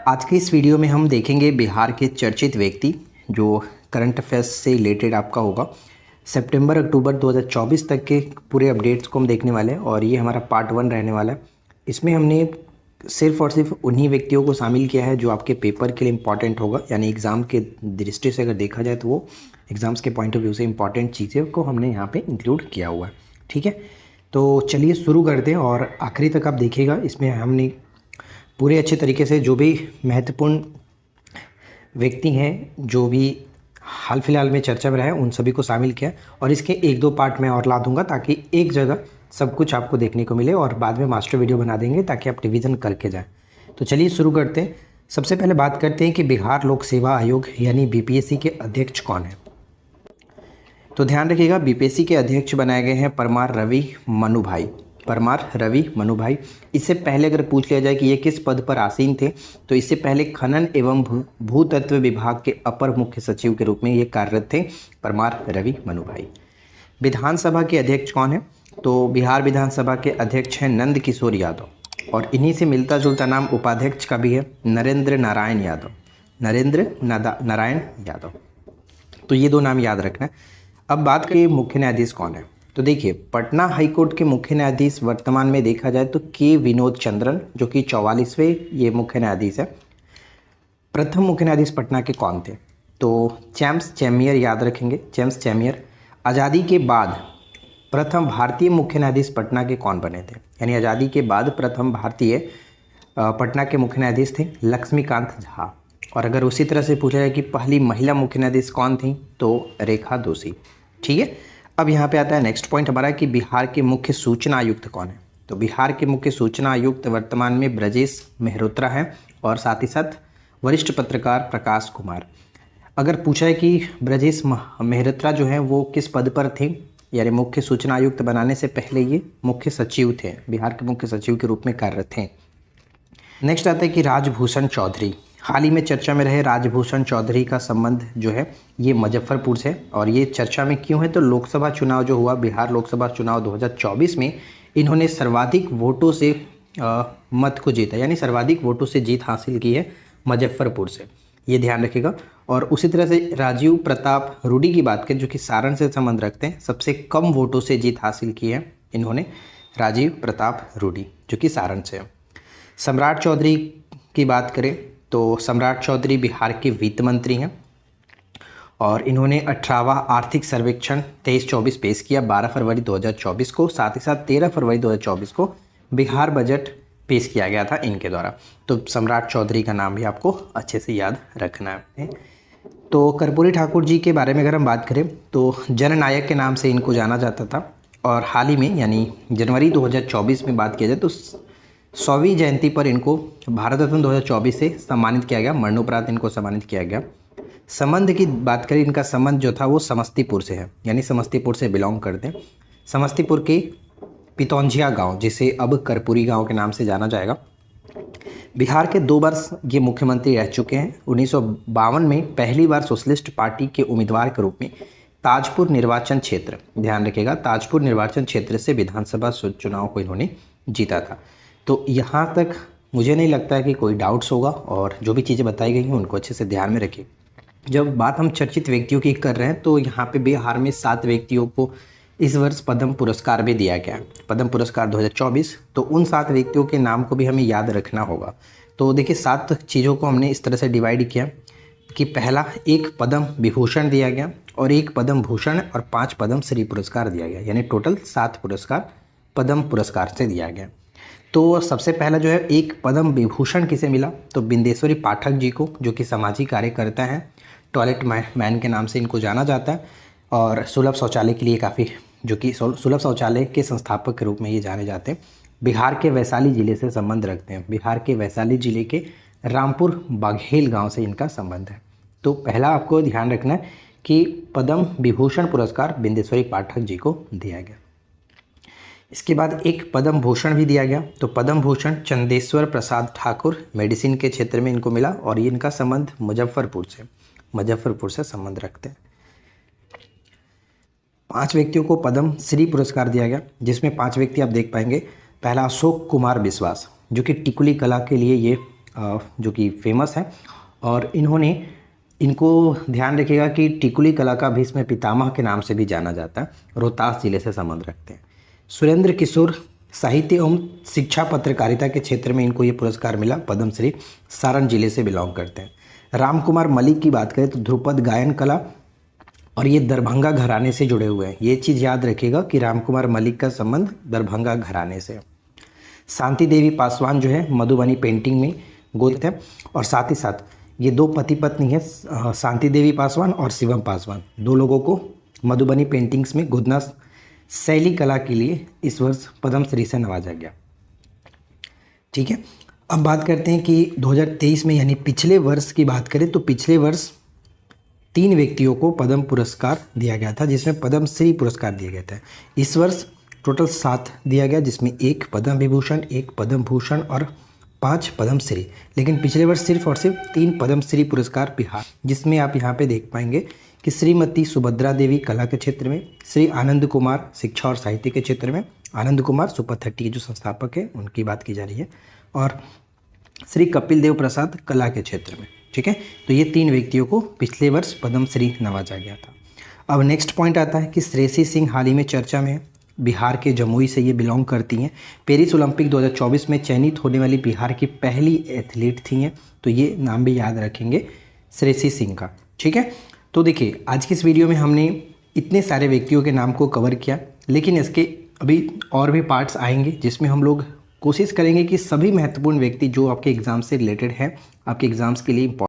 आज के इस वीडियो में हम देखेंगे बिहार के चर्चित व्यक्ति जो करंट अफेयर्स से रिलेटेड आपका होगा। सितंबर अक्टूबर 2024 तक के पूरे अपडेट्स को हम देखने वाले हैं और ये हमारा पार्ट 1 रहने वाला है। इसमें हमने सिर्फ और सिर्फ उन्हीं व्यक्तियों को शामिल किया है जो आपके पेपर के लिए इम्पॉर्टेंट होगा, यानी एग्ज़ाम के दृष्टि से अगर देखा जाए तो वो एग्ज़ाम्स के पॉइंट ऑफ व्यू से इम्पॉर्टेंट चीज़ें को हमने यहाँ पर इंक्लूड किया हुआ है। ठीक है, तो चलिए शुरू करते हैं और आखिरी तक आप देखिएगा। इसमें हमने पूरे अच्छे तरीके से जो भी महत्वपूर्ण व्यक्ति हैं, जो भी हाल फिलहाल में चर्चा में रहे, उन सभी को शामिल किया और इसके एक दो पार्ट मैं और ला दूंगा ताकि एक जगह सब कुछ आपको देखने को मिले और बाद में मास्टर वीडियो बना देंगे ताकि आप रिवीजन करके जाएं। तो चलिए शुरू करते हैं। सबसे पहले बात करते हैं कि बिहार लोक सेवा आयोग यानी बीपीएससी के अध्यक्ष कौन है। तो ध्यान रखिएगा, बीपीएससी के अध्यक्ष बनाए गए हैं परमार रवि मनुभाई। परमार रवि मनुभाई। इससे पहले अगर पूछ लिया जाए कि ये किस पद पर आसीन थे, तो इससे पहले खनन एवं भूतत्व विभाग के अपर मुख्य सचिव के रूप में ये कार्यरत थे परमार रवि मनुभाई। विधानसभा के अध्यक्ष कौन है? तो बिहार विधानसभा के अध्यक्ष हैं नंद किशोर यादव और इन्हीं से मिलता जुलता नाम उपाध्यक्ष का भी है, नरेंद्र नारायण यादव। नरेंद्र नारायण यादव। तो ये दो नाम याद रखना है। अब बात करिए मुख्य न्यायाधीश कौन है। तो देखिए, पटना हाईकोर्ट के मुख्य न्यायाधीश वर्तमान में देखा जाए तो के विनोद चंद्रन, जो कि 44वें ये मुख्य न्यायाधीश है। प्रथम मुख्य न्यायाधीश पटना के कौन थे? तो जेम्स चेमियर याद रखेंगे, जेम्स चेमियर। आज़ादी के बाद प्रथम भारतीय मुख्य न्यायाधीश पटना के कौन बने थे? यानी आज़ादी के बाद प्रथम भारतीय पटना के मुख्य न्यायाधीश थे लक्ष्मीकांत झा। और अगर उसी तरह से पूछा जाए कि पहली महिला मुख्य न्यायाधीश कौन थी, तो रेखा दोषी। ठीक है, अब यहाँ पे आता है नेक्स्ट पॉइंट हमारा कि बिहार के मुख्य सूचना आयुक्त कौन है। तो बिहार के मुख्य सूचना आयुक्त वर्तमान में ब्रजेश मेहरोत्रा हैं और साथ ही साथ वरिष्ठ पत्रकार प्रकाश कुमार। अगर पूछा है कि ब्रजेश मेहरोत्रा जो हैं वो किस पद पर थे, यानी मुख्य सूचना आयुक्त बनाने से पहले ये मुख्य सचिव थे, बिहार के मुख्य सचिव के रूप में कार्यरत थे। नेक्स्ट आता है कि राजभूषण चौधरी। हाल ही में चर्चा में रहे राजभूषण चौधरी का संबंध जो है ये मुजफ्फरपुर से, और ये चर्चा में क्यों है? तो लोकसभा चुनाव जो हुआ, बिहार लोकसभा चुनाव 2024 में इन्होंने सर्वाधिक वोटों से मत को जीता, यानी सर्वाधिक वोटों से जीत हासिल की है मुजफ्फरपुर से, ये ध्यान रखिएगा। और उसी तरह से राजीव प्रताप रूडी की बात करें जो कि सारण से संबंध रखते हैं, सबसे कम वोटों से जीत हासिल की है इन्होंने, राजीव प्रताप रूडी जो कि सारण से है। सम्राट चौधरी की बात करें तो सम्राट चौधरी बिहार के वित्त मंत्री हैं और इन्होंने 18वां आर्थिक सर्वेक्षण 23-24 पेश किया 12 फरवरी 2024 को। साथ ही साथ 13 फरवरी 2024 को बिहार बजट पेश किया गया था इनके द्वारा। तो सम्राट चौधरी का नाम भी आपको अच्छे से याद रखना है। तो कर्पूरी ठाकुर जी के बारे में अगर हम बात करें तो जननायक के नाम से इनको जाना जाता था और हाल ही में यानी जनवरी 2024 में बात किया जाए तो 100वीं जयंती पर इनको भारत रत्न 2024 से सम्मानित किया गया, मरणोपरांत इनको सम्मानित किया गया। संबंध की बात करें, इनका संबंध जो था वो समस्तीपुर से है, यानी समस्तीपुर से बिलोंग करते हैं। समस्तीपुर के पितौंझिया गांव, जिसे अब कर्पूरी गांव के नाम से जाना जाएगा। बिहार के 2 बार ये मुख्यमंत्री रह चुके हैं। 1952 में पहली बार सोशलिस्ट पार्टी के उम्मीदवार के रूप में ताजपुर निर्वाचन क्षेत्र, ध्यान रखिएगा, ताजपुर निर्वाचन क्षेत्र से विधानसभा चुनाव को इन्होंने जीता था। तो यहाँ तक मुझे नहीं लगता है कि कोई डाउट्स होगा और जो भी चीज़ें बताई गई हैं उनको अच्छे से ध्यान में रखिए। जब बात हम चर्चित व्यक्तियों की कर रहे हैं तो यहाँ पे बिहार में 7 व्यक्तियों को इस वर्ष पद्म पुरस्कार भी दिया गया है, पद्म पुरस्कार 2024। तो उन 7 व्यक्तियों के नाम को भी हमें याद रखना होगा। तो देखिए, 7 चीज़ों को हमने इस तरह से डिवाइड किया कि पहला, एक पद्म विभूषण दिया गया और एक पद्म भूषण और 5 पद्म श्री पुरस्कार दिया गया, यानी टोटल 7 पुरस्कार पद्म पुरस्कार से दिया गया। तो सबसे पहला जो है एक पद्म विभूषण किसे मिला? तो बिंदेश्वरी पाठक जी को, जो कि सामाजिक कार्यकर्ता हैं, टॉयलेट मैन के नाम से इनको जाना जाता है और सुलभ शौचालय के लिए काफ़ी, जो कि सुलभ शौचालय के संस्थापक के रूप में ये जाने जाते हैं। बिहार के वैशाली ज़िले से संबंध रखते हैं, बिहार के वैशाली ज़िले के रामपुर बाघेल गांव से इनका संबंध है। तो पहला आपको ध्यान रखना है कि पद्म विभूषण पुरस्कार बिंदेश्वरी पाठक जी को दिया गया। इसके बाद एक पद्म भूषण भी दिया गया। तो पद्म भूषण चंदेश्वर प्रसाद ठाकुर, मेडिसिन के क्षेत्र में इनको मिला और ये इनका संबंध मुजफ्फरपुर से संबंध रखते हैं। 5 व्यक्तियों को पद्म श्री पुरस्कार दिया गया, जिसमें 5 व्यक्ति आप देख पाएंगे। पहला अशोक कुमार विश्वास, जो कि टिकुली कला के लिए ये जो कि फेमस है। और इनको ध्यान रखिएगा कि टिकुली कला का भीष्म पितामह के नाम से भी जाना जाता है। रोहतास जिले से संबंध रखते हैं। सुरेंद्र किशोर साहित्य एवं शिक्षा पत्रकारिता के क्षेत्र में इनको ये पुरस्कार मिला, पद्मश्री, सारण जिले से बिलोंग करते हैं। राम कुमार मलिक की बात करें तो ध्रुपद गायन कला और ये दरभंगा घराने से जुड़े हुए हैं। ये चीज़ याद रखिएगा कि राम कुमार मलिक का संबंध दरभंगा घराने से। शांति देवी पासवान जो है मधुबनी पेंटिंग में गोद है, और साथ ही साथ ये दो पति पत्नी है, शांति देवी पासवान और शिवम पासवान, दो लोगों को मधुबनी पेंटिंग्स में गोदना शैली कला के लिए इस वर्ष पद्मश्री से नवाजा गया। ठीक है, अब बात करते हैं कि 2023 में यानी पिछले वर्ष की बात करें तो पिछले वर्ष 3 व्यक्तियों को पद्म पुरस्कार दिया गया था, जिसमें पद्मश्री पुरस्कार दिया गया था। इस वर्ष टोटल 7 दिया गया, जिसमें 1 पद्म विभूषण, 1 पद्म भूषण और 5 पद्मश्री। लेकिन पिछले वर्ष सिर्फ और सिर्फ 3 पद्मश्री पुरस्कार बिहार, जिसमें आप यहाँ पे देख पाएंगे कि श्रीमती सुभद्रा देवी कला के क्षेत्र में, श्री आनंद कुमार शिक्षा और साहित्य के क्षेत्र में, आनंद कुमार सुपर 30 के जो संस्थापक है उनकी बात की जा रही है, और श्री कपिल देव प्रसाद कला के क्षेत्र में। ठीक है, तो ये 3 व्यक्तियों को पिछले वर्ष पद्मश्री नवाजा गया था। अब नेक्स्ट पॉइंट आता है कि श्रेयसी सिंह हाल ही में चर्चा में है, बिहार के जमुई से ये बिलोंग करती हैं। पेरिस ओलंपिक 2024 में चयनित होने वाली बिहार की पहली एथलीट थी हैं, तो ये नाम भी याद रखेंगे श्रेयसी सिंह का। ठीक है, तो देखिए आज की इस वीडियो में हमने इतने सारे व्यक्तियों के नाम को कवर किया, लेकिन इसके अभी और भी पार्ट्स आएंगे जिसमें हम लोग कोशिश करेंगे कि सभी महत्वपूर्ण व्यक्ति जो आपके एग्ज़ाम से रिलेटेड हैं, आपके एग्ज़ाम्स के लिए